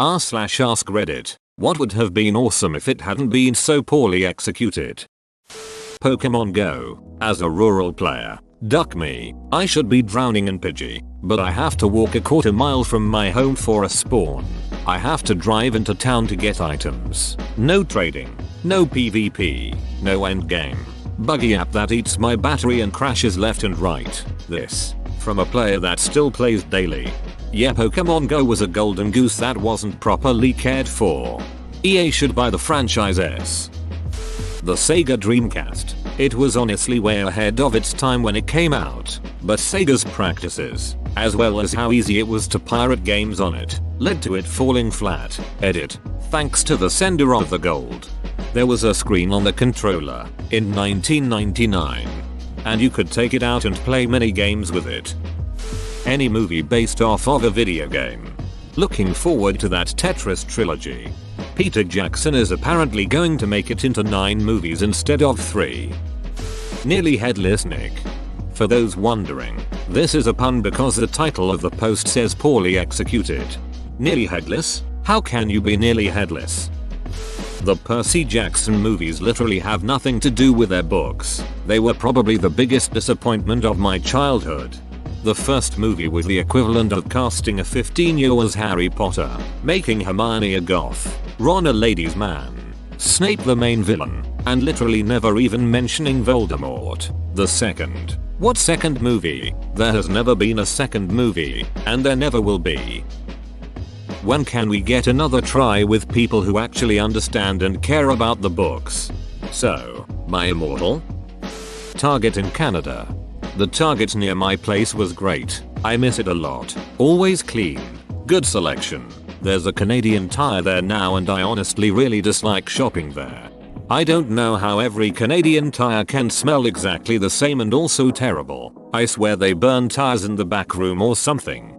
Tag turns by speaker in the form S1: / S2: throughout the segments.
S1: r/ask Reddit. What would have been awesome if it hadn't been so poorly executed? Pokemon Go. As a rural player, duck me. I should be drowning in Pidgey, but I have to walk a quarter mile from my home for a spawn. I have to drive into town to get items. No trading. No PvP. No endgame. Buggy app that eats my battery and crashes left and right. This from a player that still plays daily. Yeah, Pokemon Go was a golden goose that wasn't properly cared for. EA should buy the franchise. The Sega Dreamcast. It was honestly way ahead of its time when it came out, but Sega's practices, as well as how easy it was to pirate games on it, led to it falling flat. Edit. Thanks to the sender of the gold. There was a screen on the controller in 1999, and you could take it out and play many games with it. Any movie based off of a video game. Looking forward to that Tetris trilogy. Peter Jackson is apparently going to make it into 9 movies instead of 3. Nearly Headless Nick. For those wondering, this is a pun because the title of the post says poorly executed. Nearly headless? How can you be nearly headless? The Percy Jackson movies literally have nothing to do with their books. They were probably the biggest disappointment of my childhood. The first movie was the equivalent of casting a 15-year-old as Harry Potter, making Hermione a goth, Ron a ladies' man, Snape the main villain, and literally never even mentioning Voldemort. The second. What second movie? There has never been a second movie, and there never will be. When can we get another try with people who actually understand and care about the books? So, My Immortal? Target in Canada. The Target near my place was great. I miss it a lot. Always clean. Good selection. There's a Canadian Tire there now and I honestly really dislike shopping there. I don't know how every Canadian Tire can smell exactly the same and also terrible. I swear they burn tires in the back room or something.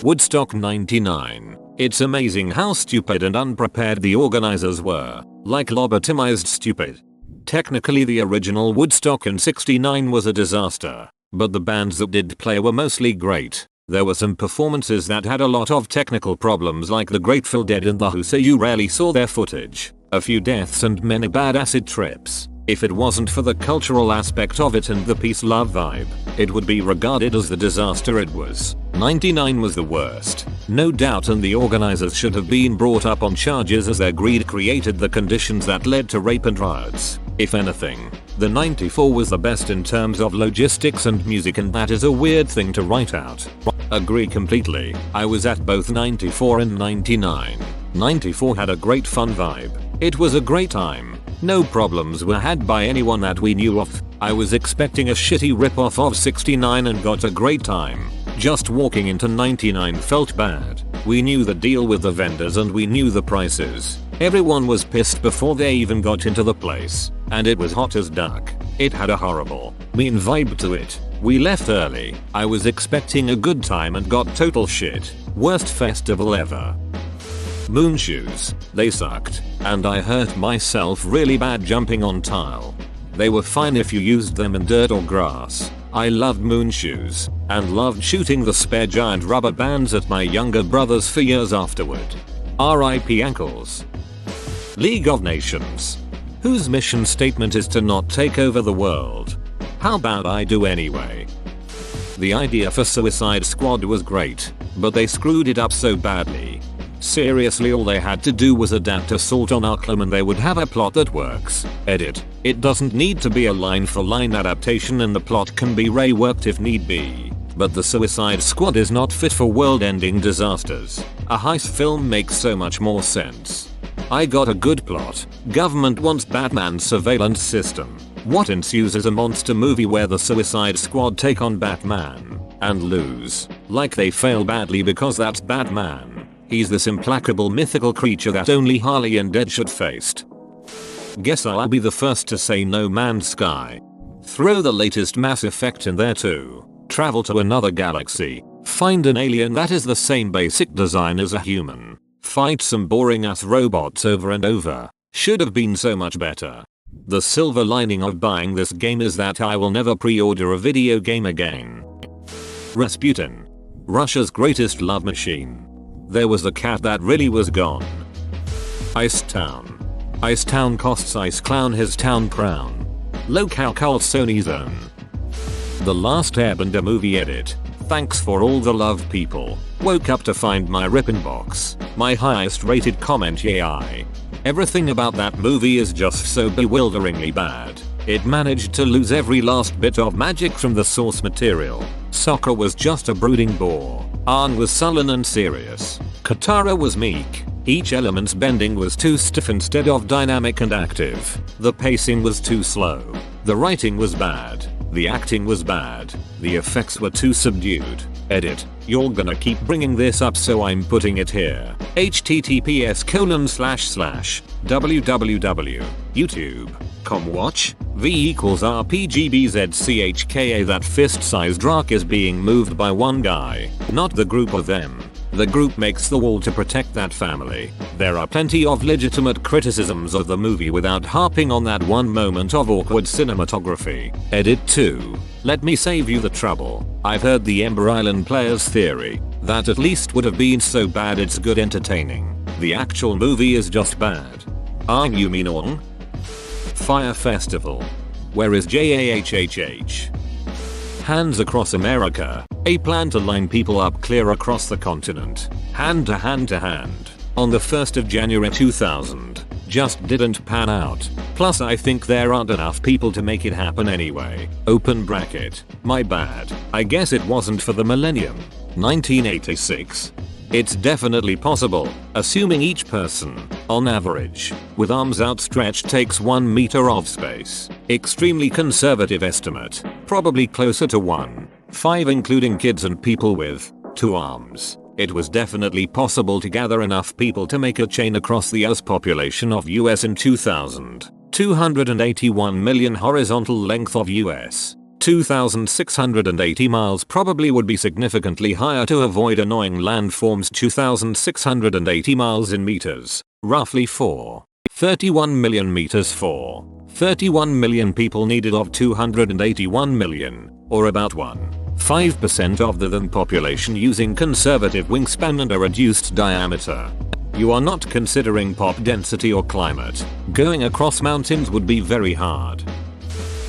S1: Woodstock 99. It's amazing how stupid and unprepared the organizers were. Like lobotomized stupid. Technically the original Woodstock in '69 was a disaster, but the bands that did play were mostly great. There were some performances that had a lot of technical problems like the Grateful Dead and the Who, so you rarely saw their footage. A few deaths and many bad acid trips. If it wasn't for the cultural aspect of it and the peace love vibe, it would be regarded as the disaster it was. 99 was the worst, no doubt, and the organizers should have been brought up on charges as their greed created the conditions that led to rape and riots. If anything, the 94 was the best in terms of logistics and music, and that is a weird thing to write out. Agree completely. I was at both 94 and 99. 94 had a great fun vibe. It was a great time. No problems were had by anyone that we knew of. I was expecting a shitty ripoff of 69 and got a great time. Just walking into 99 felt bad. We knew the deal with the vendors and we knew the prices. Everyone was pissed before they even got into the place. And it was hot as duck. It had a horrible, mean vibe to it. We left early. I was expecting a good time and got total shit. Worst festival ever. Moon shoes. They sucked. And I hurt myself really bad jumping on tile. They were fine if you used them in dirt or grass. I loved moon shoes, and loved shooting the spare giant rubber bands at my younger brothers for years afterward. RIP ankles. League of Nations. Whose mission statement is to not take over the world? How about I do anyway? The idea for Suicide Squad was great, but they screwed it up so badly. Seriously, all they had to do was adapt Assault on Arkham and they would have a plot that works. Edit. It doesn't need to be a line-for-line adaptation and the plot can be reworked if need be. But the Suicide Squad is not fit for world-ending disasters. A heist film makes so much more sense. I got a good plot. Government wants Batman's surveillance system. What ensues is a monster movie where the Suicide Squad take on Batman and lose. Like they fail badly because that's Batman. He's this implacable mythical creature that only Harley and Deadshot faced. Guess I'll be the first to say No Man's Sky. Throw the latest Mass Effect in there too. Travel to another galaxy. Find an alien that is the same basic design as a human. Fight some boring ass robots over and over. Should have been so much better. The silver lining of buying this game is that I will never pre-order a video game again. Rasputin. Russia's greatest love machine. There was a cat that really was gone. Ice Town. Ice Town costs Ice Clown his town crown. Locale cult Sony Zone. The Last Airbender movie edit. Thanks for all the love, people. Woke up to find my rippin' box. My highest rated comment, yay. Everything about that movie is just so bewilderingly bad. It managed to lose every last bit of magic from the source material. Sokka was just a brooding bore. Aang was sullen and serious. Katara was meek. Each element's bending was too stiff instead of dynamic and active. The pacing was too slow. The writing was bad. The acting was bad. The effects were too subdued. Edit. You're gonna keep bringing this up, so I'm putting it here. https://www.youtube.com watch V equals RPGBZCHKA. That fist-sized rock is being moved by one guy, not the group of them. The group makes the wall to protect that family. There are plenty of legitimate criticisms of the movie without harping on that one moment of awkward cinematography. Edit 2. Let me save you the trouble. I've heard the Ember Island player's theory that at least would have been so bad it's good entertaining. The actual movie is just bad. You mean on? Fire Festival. Where is JAHHH? Hands Across America, a plan to line people up clear across the continent, hand to hand to hand, on the 1st of January 2000, just didn't pan out. Plus I think there aren't enough people to make it happen anyway. Open bracket. My bad. I guess it wasn't for the millennium. 1986. It's definitely possible, assuming each person, on average, with arms outstretched takes 1 meter of space. Extremely conservative estimate, probably closer to 1.5 including kids and people with 2 arms. It was definitely possible to gather enough people to make a chain across the US population of US in 2000. 281 million horizontal length of US. 2,680 miles probably would be significantly higher to avoid annoying landforms. 2,680 miles in meters, roughly 31 million meters for 31 million people needed of 281 million, or about 1.5% of the then population using conservative wingspan and a reduced diameter. You are not considering pop density or climate. Going across mountains would be very hard.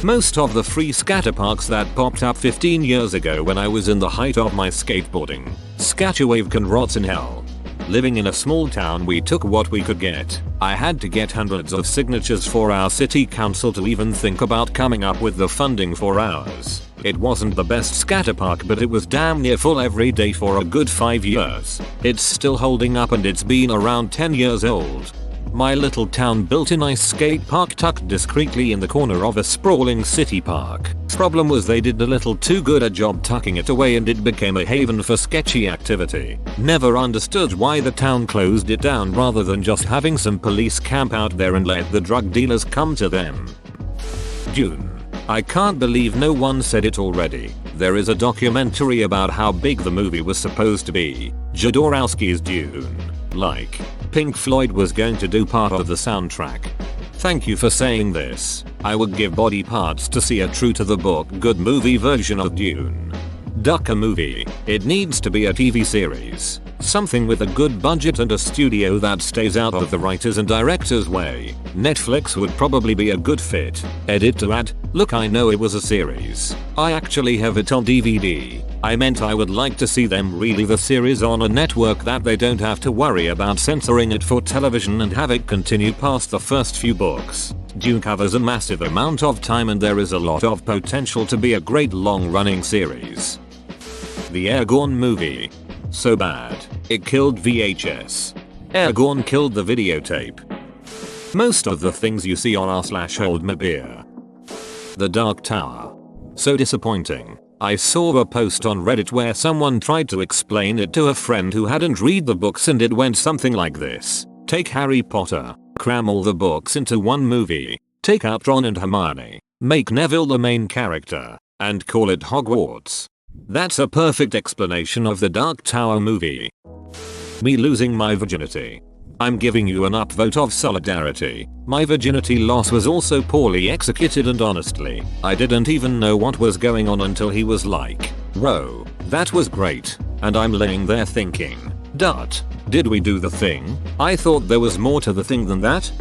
S1: Most of the free scatterparks that popped up 15 years ago when I was in the height of my skateboarding. Scatterwave can rots in hell. Living in a small town, we took what we could get. I had to get hundreds of signatures for our city council to even think about coming up with the funding for ours. It wasn't the best scatterpark, but it was damn near full every day for a good 5 years. It's still holding up and it's been around 10 years old. My little town built a nice skate park tucked discreetly in the corner of a sprawling city park. Problem was they did a little too good a job tucking it away and it became a haven for sketchy activity. Never understood why the town closed it down rather than just having some police camp out there and let the drug dealers come to them. Dune. I can't believe no one said it already. There is a documentary about how big the movie was supposed to be. Jodorowsky's Dune. Like, Pink Floyd was going to do part of the soundtrack. Thank you for saying this. I would give body parts to see a true to the book good movie version of Dune. Duck a movie. It needs to be a TV series. Something with a good budget and a studio that stays out of the writers and directors' way. Netflix would probably be a good fit. Edit to add, look, I know it was a series. I actually have it on DVD. I meant I would like to see them relive the series on a network that they don't have to worry about censoring it for television and have it continue past the first few books. Dune covers a massive amount of time and there is a lot of potential to be a great long-running series. The Aragorn movie. So bad, it killed VHS. Aragorn killed the videotape. Most of the things you see on r/hold my beer. The Dark Tower. So disappointing. I saw a post on Reddit where someone tried to explain it to a friend who hadn't read the books and it went something like this. Take Harry Potter, cram all the books into one movie, take out Ron and Hermione, make Neville the main character, and call it Hogwarts. That's a perfect explanation of the Dark Tower movie. Me losing my virginity. I'm giving you an upvote of solidarity. My virginity loss was also poorly executed and honestly, I didn't even know what was going on until he was like, "Bro, that was great." And I'm laying there thinking, Did we do the thing? I thought there was more to the thing than that.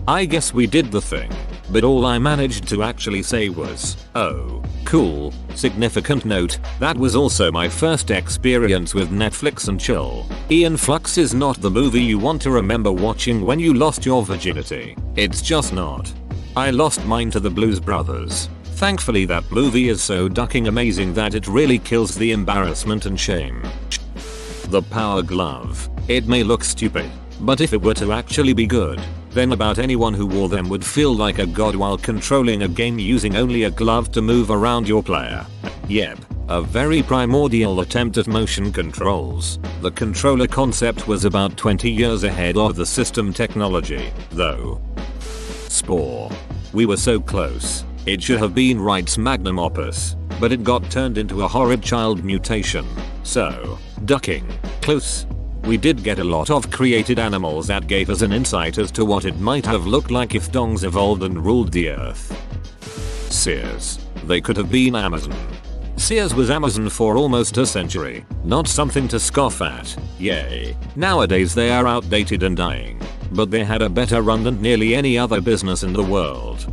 S1: I guess we did the thing. But all I managed to actually say was, oh, cool. Significant note, that was also my first experience with Netflix and chill. Aeon Flux is not the movie you want to remember watching when you lost your virginity. It's just not. I lost mine to the Blues Brothers. Thankfully that movie is so ducking amazing that it really kills the embarrassment and shame. The Power Glove. It may look stupid, but if it were to actually be good, then about anyone who wore them would feel like a god while controlling a game using only a glove to move around your player. Yep, a very primordial attempt at motion controls. The controller concept was about 20 years ahead of the system technology, though. Spore. We were so close. It should have been Wright's magnum opus, but it got turned into a horrid child mutation. So, ducking. Close. We did get a lot of created animals that gave us an insight as to what it might have looked like if dongs evolved and ruled the earth. Sears. They could have been Amazon. Sears was Amazon for almost a century, not something to scoff at. Yay. Nowadays they are outdated and dying, but they had a better run than nearly any other business in the world.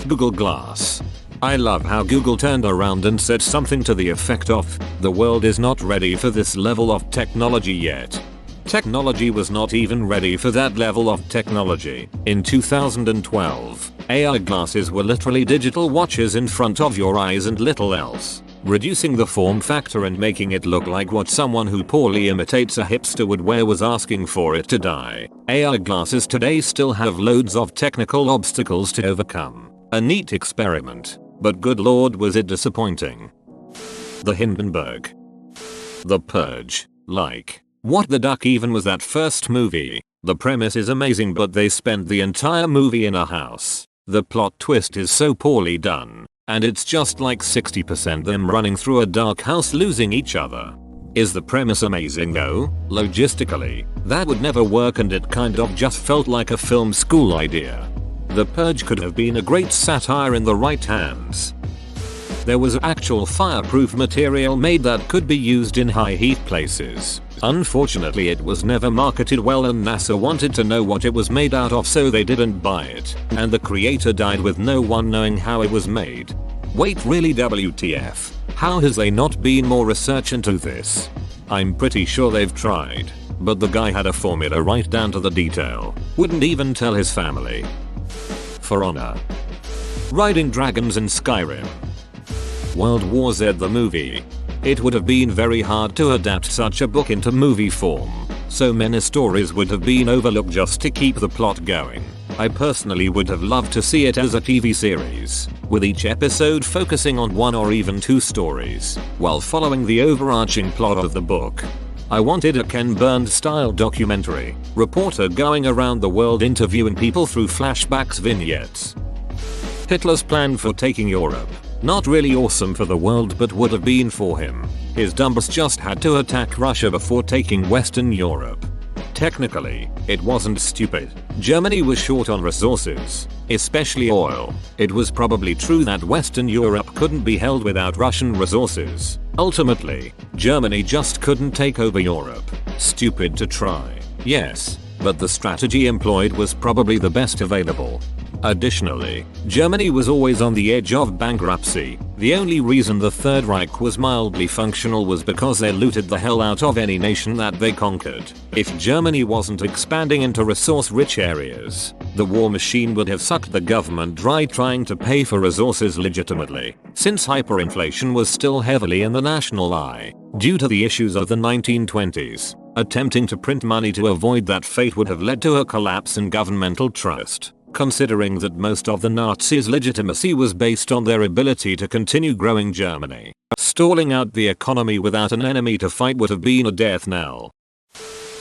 S1: Google Glass. I love how Google turned around and said something to the effect of, the world is not ready for this level of technology yet. Technology was not even ready for that level of technology. In 2012, AR glasses were literally digital watches in front of your eyes and little else, reducing the form factor and making it look like what someone who poorly imitates a hipster would wear was asking for it to die. AR glasses today still have loads of technical obstacles to overcome. A neat experiment. But good lord was it disappointing. The Hindenburg. The Purge. Like, what the duck even was that first movie? The premise is amazing but they spent the entire movie in a house. The plot twist is so poorly done, and it's just like 60% them running through a dark house losing each other. Is the premise amazing though? Logistically, that would never work and it kind of just felt like a film school idea. The Purge could have been a great satire in the right hands. There was actual fireproof material made that could be used in high heat places. Unfortunately it was never marketed well and NASA wanted to know what it was made out of so they didn't buy it, and the creator died with no one knowing how it was made. Wait, really? WTF? How has there not been more research into this? I'm pretty sure they've tried, but the guy had a formula right down to the detail. Wouldn't even tell his family. For Honor. Riding dragons in Skyrim. World War Z the movie. It would have been very hard to adapt such a book into movie form. So many stories would have been overlooked just to keep the plot going. I personally would have loved to see it as a TV series, with each episode focusing on one or even two stories, while following the overarching plot of the book. I wanted a Ken Burns style documentary, reporter going around the world interviewing people through flashbacks vignettes. Hitler's plan for taking Europe. Not really awesome for the world but would have been for him. His dumbass just had to attack Russia before taking Western Europe. Technically, it wasn't stupid. Germany was short on resources, especially oil. It was probably true that Western Europe couldn't be held without Russian resources. Ultimately, Germany just couldn't take over Europe. Stupid to try. Yes, but the strategy employed was probably the best available. Additionally, Germany was always on the edge of bankruptcy. The only reason the Third Reich was mildly functional was because they looted the hell out of any nation that they conquered. If Germany wasn't expanding into resource-rich areas, the war machine would have sucked the government dry trying to pay for resources legitimately, since hyperinflation was still heavily in the national eye, due to the issues of the 1920s. Attempting to print money to avoid that fate would have led to a collapse in governmental trust. Considering that most of the Nazis' legitimacy was based on their ability to continue growing Germany. Stalling out the economy without an enemy to fight would have been a death knell.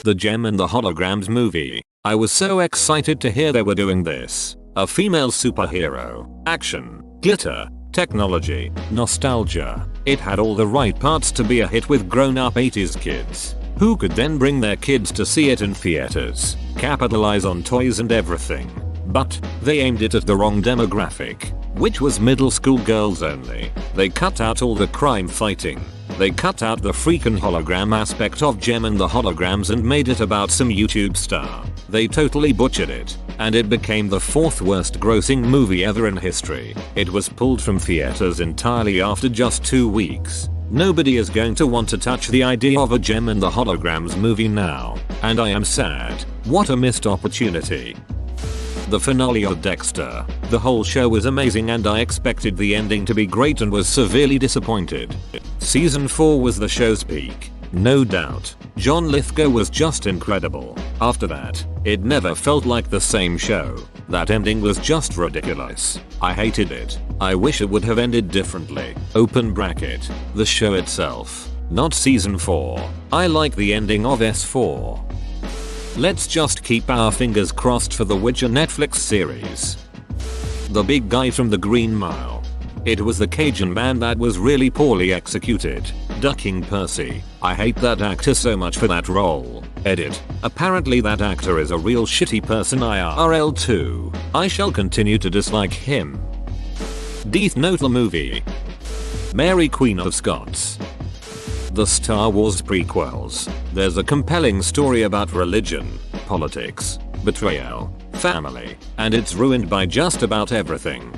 S1: The Gem and the Holograms movie. I was so excited to hear they were doing this. A female superhero, action, glitter, technology, nostalgia. It had all the right parts to be a hit with grown-up 80s kids, who could then bring their kids to see it in theaters, capitalize on toys and everything. But they aimed it at the wrong demographic, which was middle school girls only. They cut out all the crime fighting. They cut out the freaking hologram aspect of Jem and the Holograms and made it about some YouTube star. They totally butchered it, and it became the 4th worst grossing movie ever in history. It was pulled from theaters entirely after just 2 weeks. Nobody is going to want to touch the idea of a Jem and the Holograms movie now, and I am sad. What a missed opportunity. The finale of Dexter. The whole show was amazing and I expected the ending to be great and was severely disappointed. Season 4 was the show's peak. No doubt. John Lithgow was just incredible. After that, it never felt like the same show. That ending was just ridiculous. I hated it. I wish it would have ended differently. Open bracket. The show itself. Not season 4. I like the ending of S4. Let's just keep our fingers crossed for the Witcher Netflix series. The big guy from the Green Mile. It was the Cajun man that was really poorly executed. Ducking Percy. I hate that actor so much for that role. Edit. Apparently that actor is a real shitty person IRL too. I shall continue to dislike him. Death Note the movie. Mary Queen of Scots. The Star Wars prequels. There's a compelling story about religion, politics, betrayal, family, and it's ruined by just about everything.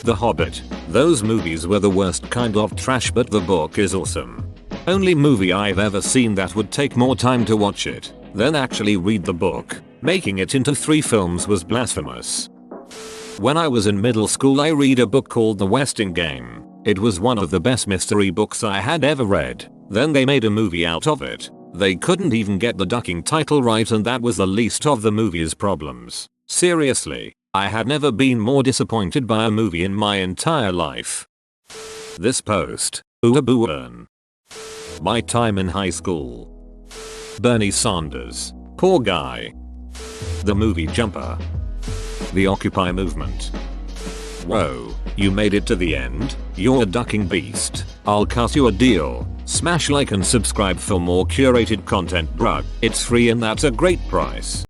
S1: The Hobbit. Those movies were the worst kind of trash, but the book is awesome. Only movie I've ever seen that would take more time to watch it than actually read the book. Making it into 3 films was blasphemous. When I was in middle school I read a book called The Westing Game. It was one of the best mystery books I had ever read. Then they made a movie out of it. They couldn't even get the ducking title right and that was the least of the movie's problems. Seriously, I had never been more disappointed by a movie in my entire life. This post. Burn. My time in high school. Bernie Sanders. Poor guy. The movie Jumper. The Occupy movement. Whoa, you made it to the end? You're a ducking beast. I'll cut you a deal. Smash like and subscribe for more curated content, bruh. It's free and that's a great price.